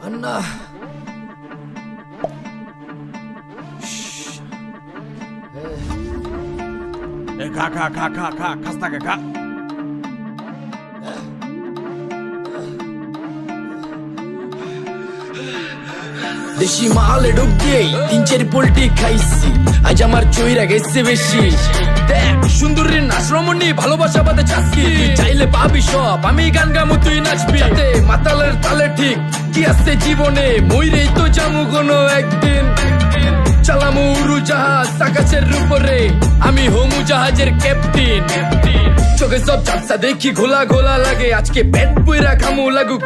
Anna. খা খা খা খা খা খাস না খা দেশি মালে ডুব দিয়েই 3-4 পোল্টি খাইছি, আজ আমার চইরা গেছে বেশি। দেখ সুন্দরীর নাচ রমণী, ভালোবাসা বাদে চাচ্ছি, চাইলে পাবি সব, আমি গান গামু তুই নাচবি। মাতালের তালে ঠিক কি আছে জীবনে, মইরেই তো জামু কোনো একদিন। চালামু উড়োজাহাজ আকাশের উপরে, আমি হোমু জাহাজের ক্যাপ্টেন। চোখে সব চাপসা দেখি ঘোলা ঘোলা লাগে, আজকে পেট পুইরা খামু লাগুক।